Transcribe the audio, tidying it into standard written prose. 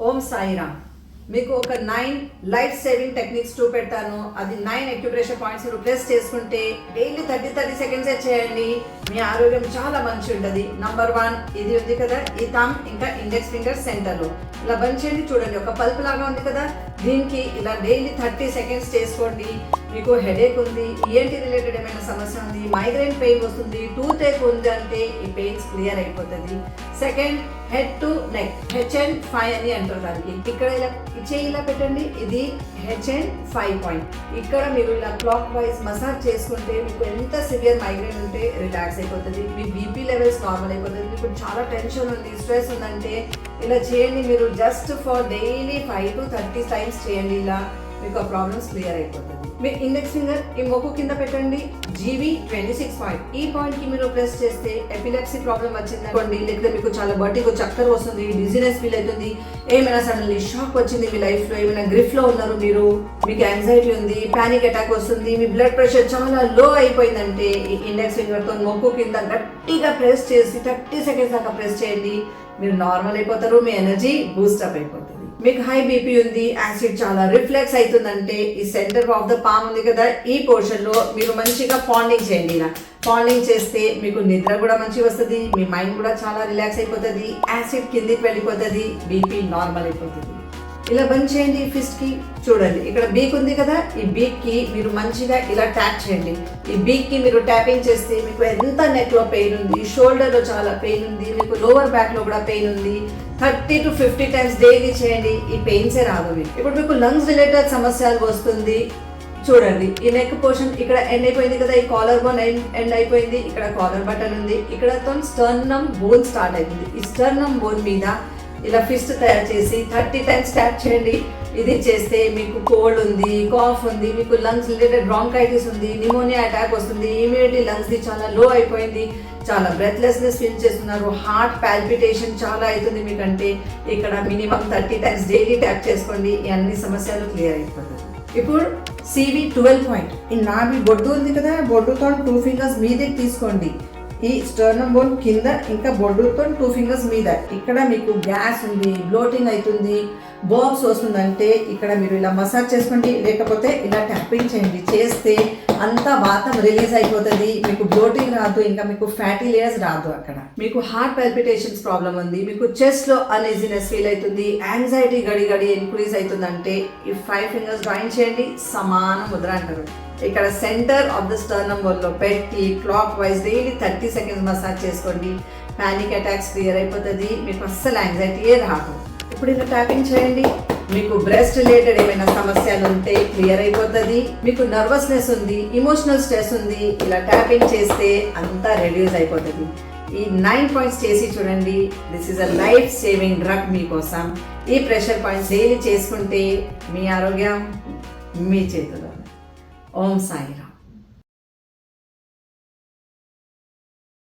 ఓం సాయిరామ్. మీకు ఒక 9 life saving techniques చూపెడతాను. అది 9 అక్యుప్రెషర్ పాయింట్స్ మీరు ప్రెస్ చేసుకుంటే డైలీ 30 సెకండ్సే చేయండి. మీ ఆరోగ్యం చాలా మంచి ఉంటుంది. నంబర్ 1 ఇది ఉంది కదా, ఈ థంబ్ ఇంకా ఇండెక్స్ ఫింగర్ సెంటర్లో ఇలా బంద్ చేయండి. చూడండి, ఒక పల్ప్ లాగా ఉంది కదా, దీనికి ఇలా డైలీ 30 సెకండ్స్ చేసుకోండి. మీకు హెడేక్ ఉంది, ఈఎన్టీ రిలేటెడ్ ఏమైనా సమస్య ఉంది, మైగ్రేన్ పెయిన్ వస్తుంది, టూత్ ఏక్ ఉంది అంటే ఈ పెయిన్స్ క్లియర్ అయిపోతుంది. Second, head to neck, HN5 అని అంటారు దానికి. ఇక్కడ ఇలా చేయి ఇలా పెట్టండి, ఇది HN5 పాయింట్. ఇక్కడ మీరు ఇలా క్లాక్ వైజ్ మసాజ్ చేసుకుంటే మీకు ఎంత సివియర్ మైగ్రేన్ ఉంటే రిలాక్స్ అయిపోతుంది. మీ బీపీ లెవెల్స్ నార్మల్ అయిపోతుంది. మీకు చాలా టెన్షన్ ఉంది, స్ట్రెస్ ఉందంటే ఇలా చేయండి. మీరు just for daily 5 to 30 times చేయండి. ఇలా మీకు ఆ ప్రాబ్లమ్స్ క్లియర్ అయిపోతుంది. మీ ఇండెక్స్ ఫింగర్ ఈ మొక్కు కింద పెట్టండి, GB26 పాయింట్. ఈ పాయింట్ కి మీరు ప్రెస్ చేస్తే ఎపిలెప్సీ ప్రాబ్లం వచ్చింది అనుకోండి, లేకపోతే మీకు చాలా బట్టికు చక్కర వస్తుంది, డిజీనెస్ ఫీల్ అవుతుంది, ఏమైనా సడన్లీ షాక్ వచ్చింది మీ లైఫ్ లో, ఏమైనా గ్రిఫ్ లో ఉన్నారు మీరు, మీకు యాంగ్జైటీ ఉంది, పానిక్ అటాక్ వస్తుంది, మీ బ్లడ్ ప్రెషర్ చాలా లో అయిపోయిందంటే ఈ ఇండెక్స్ ఫింగర్ తో మొక్కు కింద గట్టిగా ప్రెస్ చేసి 30 సెకండ్స్ దాకా ప్రెస్ చేయండి. మీరు నార్మల్ అయిపోతారు, మీ ఎనర్జీ బూస్టప్ అయిపోతుంది. మీకు హై బీపీ ఉంది, యాసిడ్ చాలా రిఫ్లెక్స్ అవుతుందంటే ఈ సెంటర్ ఆఫ్ ద పామ్ ఉంది కదా, ఈ పోర్షన్ లో మీరు మంచిగా పాండింగ్ చేయండి. ఇలా పాండింగ్ చేస్తే మీకు నిద్ర కూడా మంచిగా వస్తుంది, మీ మైండ్ కూడా చాలా రిలాక్స్ అయిపోతుంది, యాసిడ్ కిందికి వెళ్ళిపోతుంది, బీపీ నార్మల్ అయిపోతుంది. ఇలా బంద్ చేయండి. ఫిస్ట్ కి చూడండి, ఇక్కడ బీక్ ఉంది కదా, ఈ బీక్ కి మీరు మంచిగా ఇలా ట్యాప్ చేయండి. ఈ బీక్ కి మీరు ట్యాపింగ్ చేస్తే మీకు ఎంత నెక్ లో పెయిన్ ఉంది, షోల్డర్ లో చాలా పెయిన్ ఉంది, మీకు లోవర్ బ్యాక్ లో కూడా పెయిన్ ఉంది, 30 to 50 టైమ్స్ డైలీ చేయండి. ఈ పెయిన్సే రాదు. ఇప్పుడు మీకు లంగ్స్ రిలేటెడ్ సమస్యలు వస్తుంది, చూడండి ఈ నెక్ పోర్షన్ ఇక్కడ ఎండ్ అయిపోయింది కదా, ఈ కాలర్ బోన్ ఎండ్ అయిపోయింది, ఇక్కడ కాలర్ బటన్ ఉంది, ఇక్కడ స్టర్నమ్ బోన్ స్టార్ట్ అవుతుంది. ఈ స్టర్నమ్ బోన్ మీద ఇలా ఫిస్ట్ తయారు చేసి 30 టైమ్స్ ట్యాప్ చేయండి. ఇది చేస్తే మీకు కోల్డ్ ఉంది, కాఫ్ ఉంది, మీకు లంగ్స్ రిలేటెడ్ బ్రాంకైటిస్ ఉంది, నిమోనియా అటాక్ వస్తుంది, ఇమ్యూనిటీ లంగ్స్ ది చాలా లో అయిపోయింది, చాలా బ్రెత్లెస్నెస్ ఫీల్ చేస్తున్నారు, హార్ట్ పాల్పిటేషన్ చాలా అవుతుంది మీకంటే ఇక్కడ మినిమం 30 టైమ్స్ డైలీ ట్యాప్ చేసుకోండి. ఈ అన్ని సమస్యలు క్లియర్ అయిపోతుంది. ఇప్పుడు CV12 పాయింట్, ఈ నాభి బొడ్డు ఉంది కదా, బొడ్డుతో 2 ఫింగర్స్ మీదకి తీసుకోండి. ఈ స్టర్నమ్ బోన్ కింద ఇంకా బొడ్డుతో 2 ఫింగర్స్ మీద, ఇక్కడ మీకు గ్యాస్ ఉంది, బ్లోటింగ్ అవుతుంది, బాబ్స్ వస్తుందంటే ఇక్కడ మీరు ఇలా మసాజ్ చేసుకోండి, లేకపోతే ఇలా ట్యాపింగ్ చేయండి. చేస్తే అంతా వాతం రిలీజ్ అయిపోతుంది, మీకు బ్లోటింగ్ రాదు, ఇంకా మీకు ఫ్యాటీ లేయర్స్ రాదు. అక్కడ మీకు హార్ట్ పాల్పిటేషన్స్ ప్రాబ్లం ఉంది, మీకు చెస్ట్ లో అన్ఈజీనెస్ ఫీల్ అవుతుంది, యాంగ్జైటీ గడి ఇంక్రీజ్ అవుతుందంటే ఈ 5 ఫింగర్స్ జాయిన్ చేయండి, సమాన ముద్ర అంటారు. ఇక్కడ centre of the sternum bone లో పెట్టి clock wise daily 30 seconds massage చేసుకోండి. పానిక్ అటాక్స్ క్లియర్ అయిపోతుంది, మీకు అస్సలు యాంగ్జైటీయే రాదు. ఇప్పుడు ఇలా ట్యాపింగ్ చేయండి. మీకు బ్రెస్ట్ రిలేటెడ్ ఏమైనా సమస్యలు ఉంటే క్లియర్ అయిపోతుంది, మీకు నర్వస్నెస్ ఉంది, ఇమోషనల్ స్ట్రెస్ ఉంది, ఇలా ట్యాపింగ్ చేస్తే అంతా రెడ్యూస్ అయిపోతుంది. ఈ 9 పాయింట్స్ చేసి చూడండి. This is a life saving drug మీకోసం. ఈ ప్రెషర్ పాయింట్స్ డైలీ చేసుకుంటే మీ ఆరోగ్యం మీ చేతిలో. ఓం సాయిరామ్.